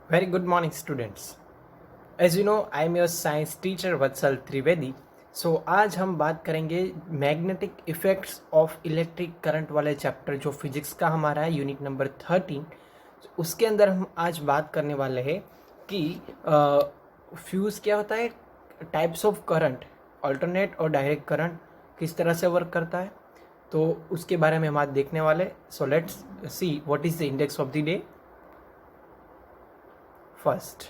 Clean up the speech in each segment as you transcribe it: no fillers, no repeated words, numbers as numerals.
Very good morning, students. As you know, I am your science teacher Vatsal Trivedi. सो आज हम बात करेंगे magnetic effects of electric current वाले chapter जो physics का हमारा है यूनिट नंबर 13। उसके अंदर हम आज बात करने वाले हैं कि फ्यूज़ क्या होता है, टाइप्स ऑफ करंट, अल्टरनेट और डायरेक्ट करंट किस तरह से वर्क करता है, तो उसके बारे में हम आज देखने वाले। So let's see what is the index of the day. First,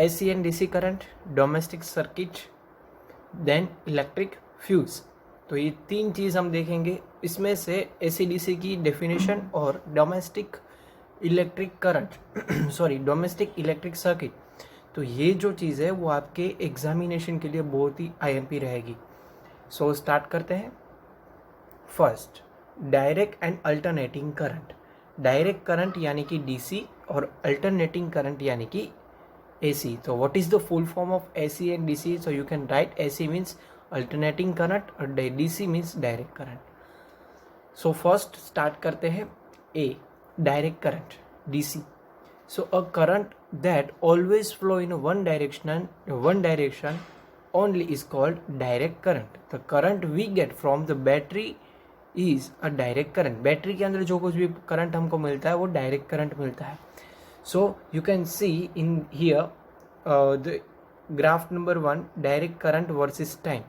AC and DC current, domestic circuit, then electric fuse. तो ये तीन चीज़ हम देखेंगे। इसमें से AC DC की डेफिनेशन और domestic electric current sorry domestic electric circuit, तो ये जो चीज़ है वो आपके एग्जामिनेशन के लिए बहुत ही IMP रहेगी। सो स्टार्ट करते हैं। First, direct and alternating current. Direct current यानी कि DC और अल्टरनेटिंग करंट यानी कि AC. So what is the full form of AC and DC? So you can write AC means alternating current और DC means direct current. So first start करते हैं A, direct current, DC. So a current that always flow in one direction only is called direct current. The current we get from the battery is a direct current. Battery के अंदर जो कुछ भी current हमको मिलता है वो direct current मिलता है। So you can see in here the graph number 1 direct current versus time.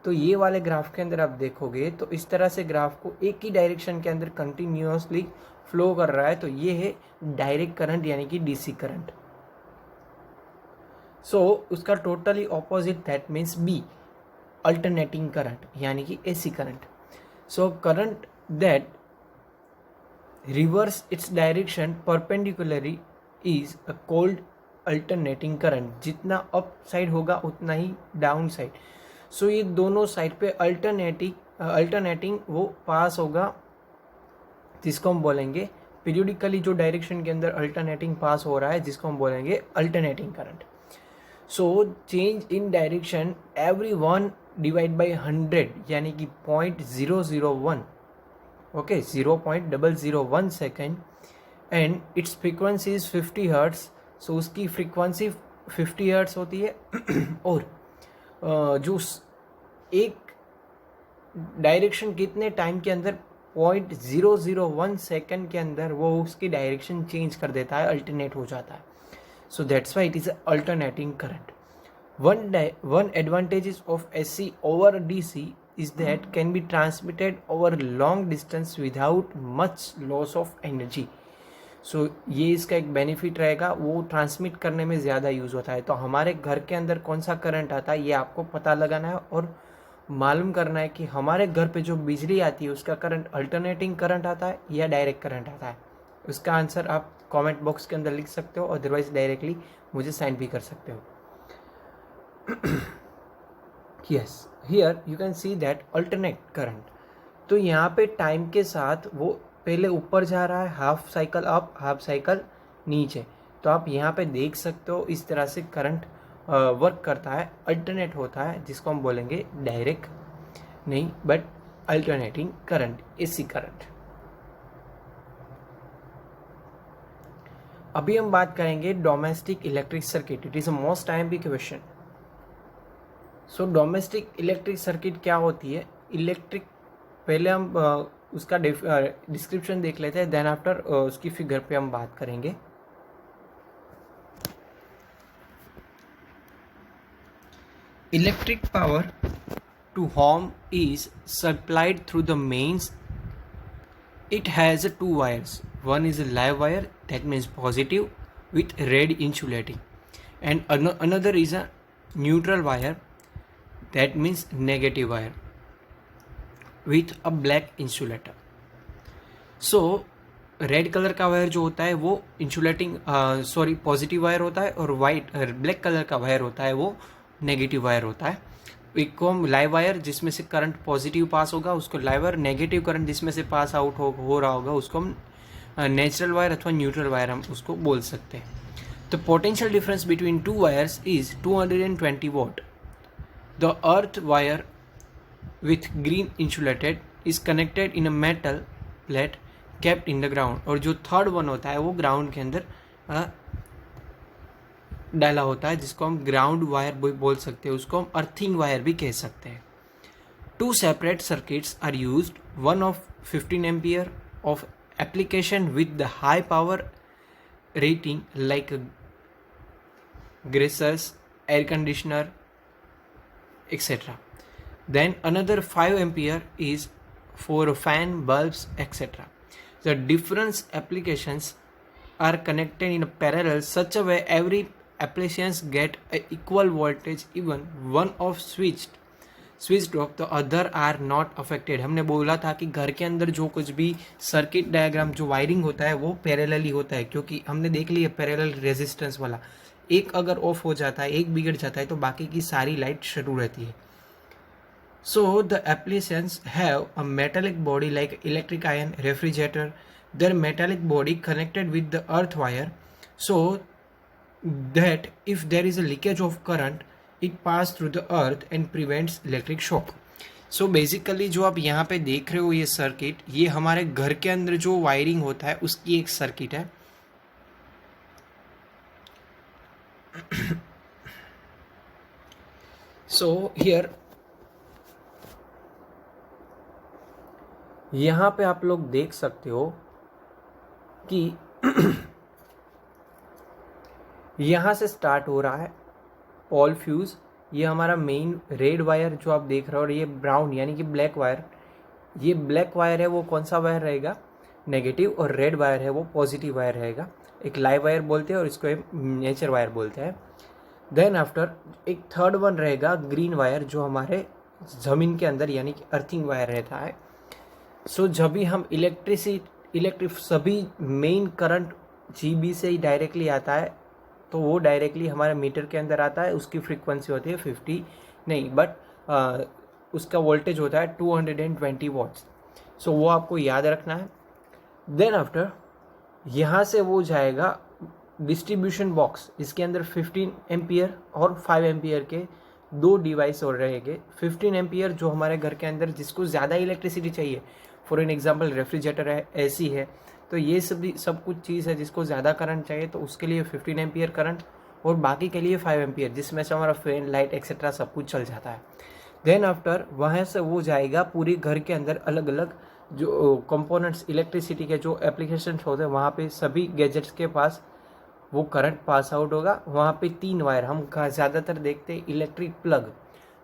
तो ये वाले ग्राफ के अंदर आप देखोगे तो इस तरह से ग्राफ को एक ही डायरेक्शन के अंदर कंटिन्यूसली फ्लो कर रहा है, तो ये है डायरेक्ट करंट यानी कि DC करंट। सो उसका totally opposite that means B, alternating current यानी कि AC current. So current that reverse its direction perpendicularly is a called alternating current. जितना अप साइड होगा उतना ही डाउन साइड। सो ये दोनों साइड पे अल्टरनेटिंग वो पास होगा, जिसको हम बोलेंगे पीरियोडिकली जो डायरेक्शन के अंदर अल्टरनेटिंग पास हो रहा है जिसको हम बोलेंगे alternating current. So change in direction every 1 divide by 100 यानी कि 0.001, okay 0.001 second, and its frequency is 50 hertz. So उसकी फ्रीक्वेंसी 50 हर्ट्स होती है और जो एक डायरेक्शन कितने टाइम के अंदर 0.001 सेकेंड के अंदर वो उसकी डायरेक्शन चेंज कर देता है, अल्टरनेट हो जाता है। So that's why it is alternating current. One advantages of AC over DC is that can be transmitted over long distance without much loss of energy. सो ये इसका एक बेनिफिट रहेगा, वो ट्रांसमिट करने में ज़्यादा यूज़ होता है। तो हमारे घर के अंदर कौन सा करंट आता है ये आपको पता लगाना है और मालूम करना है कि हमारे घर पे जो बिजली आती है उसका करंट अल्टरनेटिंग करंट आता है या डायरेक्ट करंट आता है। उसका आंसर आप कमेंट बॉक्स के अंदर लिख सकते हो, अदरवाइज डायरेक्टली मुझे सेंड भी कर सकते हो। Yes, here you can see that alternate current. तो यहाँ पे टाइम के साथ वो पहले ऊपर जा रहा है, half cycle up half cycle नीचे। तो आप यहाँ पे देख सकते हो इस तरह से करंट वर्क करता है, अल्टरनेट होता है, जिसको हम बोलेंगे डायरेक्ट नहीं but alternating current, AC current. अभी हम बात करेंगे domestic electric circuit. It is a most IMP question. So domestic electric circuit क्या होती है? इलेक्ट्रिक, पहले हम उसका डिस्क्रिप्शन देख लेते हैं, देन आफ्टर उसकी फिगर पे हम बात करेंगे। Electric power to home is supplied through the mains. It has 2 wires. One is a live wire, that means positive with red insulating, and another is a neutral wire, that means negative wire with a black insulator. So red colour का wire जो होता है वो insulating positive wire होता है, और white black colour का wire होता है वो नेगेटिव वायर होता है। एक को हम लाइव वायर जिसमें से करंट पॉजिटिव पास होगा उसको लाइव वायर, नेगेटिव करंट जिसमें से पास आउट हो रहा होगा उसको हम नेचुरल वायर अथवा न्यूट्रल वायर हम उसको बोल सकते हैं। तो potential difference between 2 wires is 220 what. The earth wire with green insulated is connected in a metal plate kept in the ground, और जो थर्ड वन होता है वो ग्राउंड के अंदर डाला होता है, जिसको हम ग्राउंड वायर बोल सकते हैं, उसको हम अर्थिंग वायर भी कह सकते हैं. Two separate circuits are used, one of 15 ampere of application with the high power rating like greasers, air conditioner, etc. Then another 5 ampere is for fan, bulbs, etc. The different applications are connected in a parallel such a way every applications get a equal voltage, even one of switch off तो other are not affected. हमने बोला था कि घर के अंदर जो कुछ भी सर्किट डायग्राम जो वायरिंग होता है वो पैरेलली होता है, क्योंकि हमने देख लिया पैरेलल रेजिस्टेंस वाला. एक अगर ऑफ हो जाता है, एक बिगड़ जाता है, तो बाकी की सारी लाइट शुरू रहती है. So the applications have a metallic body like electric iron, refrigerator. Their metallic body connected with the earth wire so that if there is a leakage of current it pass through the earth and prevents electric shock. So basically जो आप यहाँ पे देख रहे हो ये circuit, ये हमारे घर के अंदर जो वायरिंग होता है उसकी एक सर्किट है. So here यहाँ पे आप लोग देख सकते हो कि यहाँ से स्टार्ट हो रहा है ऑल फ्यूज़. ये हमारा मेन रेड वायर जो आप देख रहे हो, और ये ब्राउन यानी कि ब्लैक वायर. ये ब्लैक वायर है वो कौन सा वायर रहेगा, नेगेटिव, और रेड वायर है वो पॉजिटिव वायर रहेगा. एक लाइव वायर बोलते हैं और इसको नेचर वायर बोलते हैं. देन आफ्टर एक थर्ड वन रहेगा ग्रीन वायर, जो हमारे ज़मीन के अंदर यानी कि अर्थिंग वायर रहता है. सो जब भी हम इलेक्ट्रिक सभी मेन करंट जीबी से ही डायरेक्टली आता है, तो वो डायरेक्टली हमारे मीटर के अंदर आता है. उसकी फ्रीक्वेंसी होती है 50 नहीं, बट उसका वोल्टेज होता है 220 वॉट्स. सो वो आपको याद रखना है. देन आफ्टर यहाँ से वो जाएगा डिस्ट्रीब्यूशन बॉक्स. इसके अंदर 15 एम्पियर और 5 एम्पियर के दो डिवाइस और रहेंगे. 15 एम्पियर जो हमारे घर के अंदर जिसको ज़्यादा इलेक्ट्रिसिटी चाहिए, फॉर एन एग्जांपल रेफ्रिजरेटर है, एसी है, तो ये सब कुछ चीज़ है जिसको ज़्यादा करंट चाहिए, तो उसके लिए 15 एम्पियर करंट, और बाकी के लिए 5 एम्पियर, जिसमें से हमारा फैन, लाइट एक्सेट्रा सब कुछ चल जाता है. देन आफ्टर वहाँ से वो जाएगा पूरी घर के अंदर अलग अलग जो कंपोनेंट्स इलेक्ट्रिसिटी के जो एप्लीकेशंस होते हैं, वहाँ पे सभी गैजेट्स के पास वो करंट पास आउट होगा. वहाँ पे 3 वायर हम ज़्यादातर देखते हैं इलेक्ट्रिक प्लग.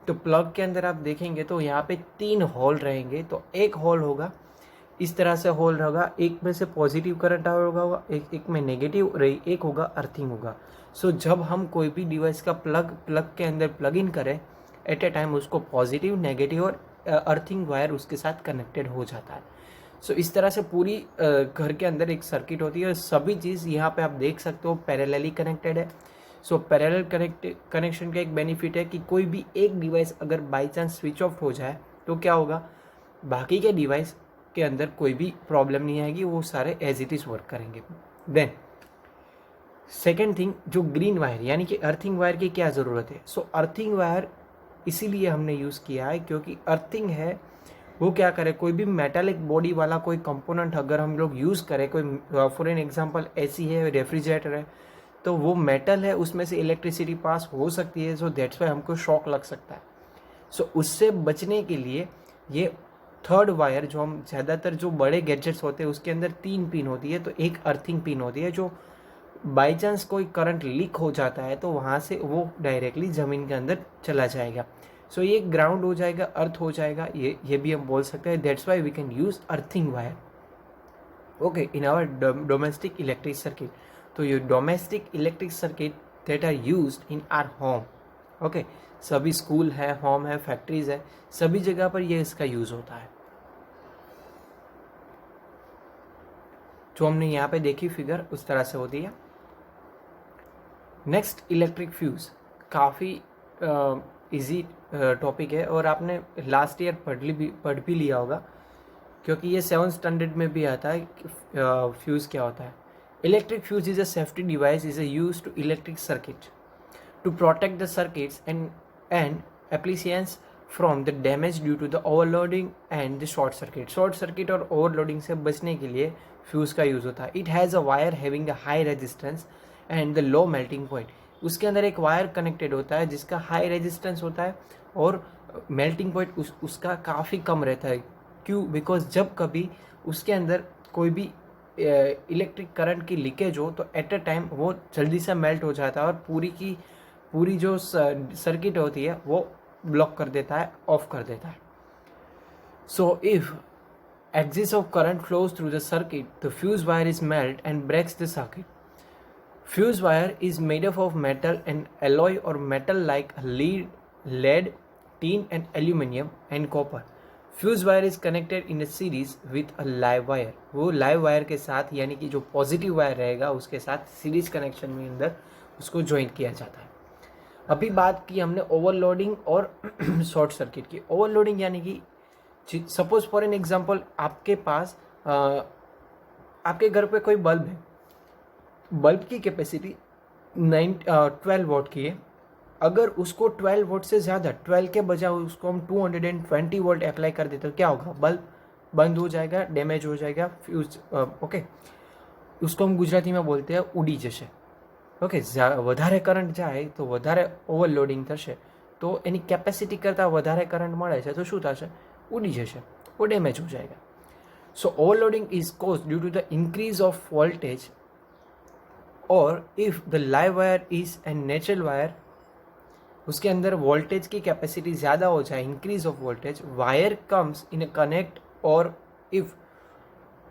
तो प्लग के अंदर आप देखेंगे तो यहाँ पे 3 होल रहेंगे. तो एक होल होगा इस तरह से होल होगा, एक में से पॉजिटिव करंट होगा, एक में नेगेटिव, रही एक होगा अर्थिंग होगा. सो जब हम कोई भी डिवाइस का प्लग के अंदर प्लग इन करें एट ए टाइम, उसको पॉजिटिव, नेगेटिव और अर्थिंग वायर उसके साथ कनेक्टेड हो जाता है. सो इस तरह से पूरी घर के अंदर एक सर्किट होती है. सभी चीज़ यहाँ पे आप देख सकते हो पैरेलली कनेक्टेड है. सो पैरेलल कनेक्शन का एक बेनिफिट है कि कोई भी एक डिवाइस अगर बाई चांस स्विच ऑफ हो जाए तो क्या होगा, बाकी के डिवाइस के अंदर कोई भी प्रॉब्लम नहीं आएगी, वो सारे एज इट इज़ वर्क करेंगे. देन सेकेंड थिंग, जो ग्रीन वायर यानी कि अर्थिंग वायर की क्या ज़रूरत है. सो अर्थिंग वायर इसीलिए हमने यूज़ किया है क्योंकि अर्थिंग है वो क्या करे, कोई भी मेटालिक बॉडी वाला कोई कंपोनेंट अगर हम लोग यूज़ करें, कोई फॉर एन एग्जांपल एसी है, रेफ्रिजरेटर है, तो वो मेटल है, उसमें से इलेक्ट्रिसिटी पास हो सकती है. सो दैट्स वाई हमको शॉक लग सकता है. सो उससे बचने के लिए ये थर्ड वायर, जो हम ज़्यादातर जो बड़े गैजेट्स होते हैं उसके अंदर 3 पिन होती है, तो एक अर्थिंग पिन होती है, जो बाई चांस कोई करंट लीक हो जाता है तो वहाँ से वो डायरेक्टली ज़मीन के अंदर चला जाएगा. सो ये ग्राउंड हो जाएगा, अर्थ हो जाएगा, ये भी हम बोल सकते हैं. That's why we can use earthing wire okay in our domestic electric circuit. तो ये domestic electric circuit that are used in our home. Okay, सभी स्कूल है, होम है, फैक्ट्रीज है, सभी जगह पर ये इसका यूज़ होता है. जो हमने यहाँ पे देखी फिगर उस तरह से होती है. नेक्स्ट इलेक्ट्रिक फ्यूज़, काफ़ी इजी टॉपिक है और आपने लास्ट ईयर पढ़ भी लिया होगा क्योंकि ये 7th स्टैंडर्ड में भी आता है कि फ्यूज़ क्या होता है. Electric fuse is a safety device is use to electric circuit to protect the circuits and appliances from the damage due to the overloading and the short circuit. Short circuit और overloading से बचने के लिए fuse का use होता है. It has a wire having a high resistance and the low melting point. उसके अंदर एक वायर कनेक्टेड होता है जिसका हाई रेजिस्टेंस होता है और मेल्टिंग पॉइंट उसका काफ़ी कम रहता है। क्यों? बिकॉज जब कभी उसके अंदर कोई भी इलेक्ट्रिक करंट की लीकेज हो तो एट अ टाइम वो जल्दी से मेल्ट हो जाता है और पूरी जो सर्किट होती है वो ब्लॉक कर देता है, ऑफ कर देता है। So if axis of current flows through the circuit, the fuse wire is melt and breaks the circuit. Fuse wire is made up of metal and alloy or metal like lead, tin and aluminium and copper. Fuse wire is connected in a series with a live wire. वो live wire के साथ यानी कि जो positive wire रहेगा उसके साथ series connection में अंदर उसको ज्वाइन किया जाता है। अभी बात की हमने ओवरलोडिंग और शॉर्ट सर्किट की। ओवरलोडिंग यानी कि सपोज फॉर एन एग्जाम्पल आपके पास आपके घर पे कोई बल्ब है, बल्ब की कैपेसिटी 12 वोट की है। अगर उसको 12 वोट से ज़्यादा 12 के बजाय उसको हम 220 वोल्ट अप्लाई कर देते तो क्या होगा? बल्ब बंद हो जाएगा, डैमेज हो जाएगा, फ्यूज ओके, उसको हम गुजराती में बोलते हैं उड़ी जશે। ओके, વધારે કરંટ જાય તો વધારે ઓવરલોડિંગ થશે તો એની કેપેસિટી કરતાં વધારે કરંટ મળે છે તો શું થશે? ઉડી જશે, वो डैमेज हो जाएगा। So overloading is cause due to the increase of voltage और if the live wire is an natural wire, उसके अंदर वोल्टेज की कैपेसिटी ज़्यादा हो जाए, increase of voltage, wire comes in a connect और if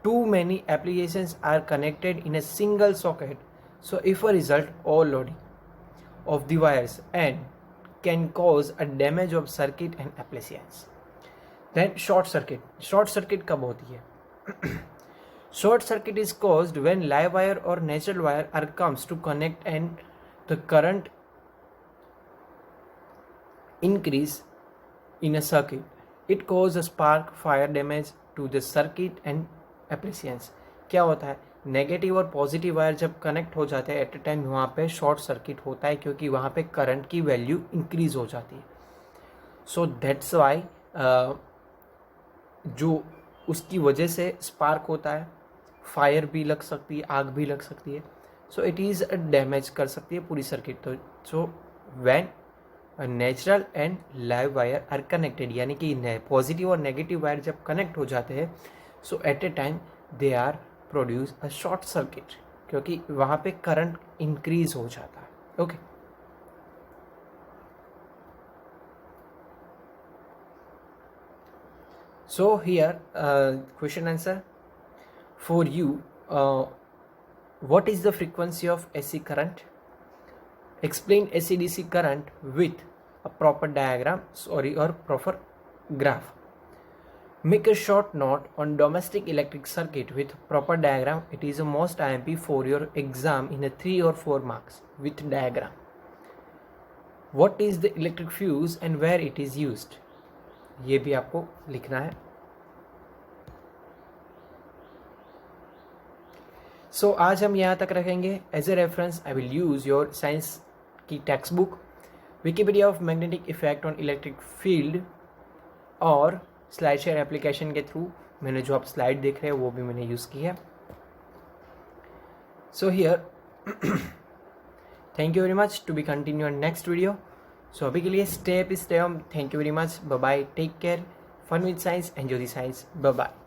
too many applications are connected in a single socket, so if a result overloading of the wires and can cause a damage of circuit and appliances. Then short circuit कब होती है? Short circuit is caused when live wire or natural wire are comes to connect and the current increase in a circuit. It causes a spark, fire, damage to the circuit and appliances. क्या होता है? Negative और positive wire जब connect हो जाते हैं eight a time वहाँ पे शॉर्ट सर्किट होता है क्योंकि वहाँ पे करंट की वैल्यू इंक्रीज हो जाती है। सो दैट्स वाई जो उसकी वजह से स्पार्क होता है, फायर भी लग सकती है, आग भी लग सकती है। सो इट इज़ डैमेज कर सकती है पूरी सर्किट। तो so when natural and live wire are connected यानी कि पॉजिटिव और नेगेटिव वायर जब कनेक्ट हो जाते हैं so at a time they are produce a short circuit क्योंकि वहाँ पे करंट इंक्रीज हो जाता है। Okay, so here question answer for you, what is the frequency of AC current? Explain AC DC current with a proper diagram और proper graph. Make a short note on domestic electric circuit with proper diagram. It is a most IMP for your exam in a 3 or 4 marks with diagram. What is the electric fuse and where it is used? ये भी आपको लिखना है। So आज हम यहाँ तक रखेंगे। As a reference, I will use your science की text book, Wikipedia of magnetic effect on electric field और स्लाइड शेयर एप्लीकेशन के थ्रू मैंने जो आप स्लाइड देख रहे हैं वो भी मैंने यूज़ की है। So here thank you very much, to be continue on next video. So अभी के लिए stay home, thank you very much, bye bye, take care, fun with science, enjoy the science, bye bye.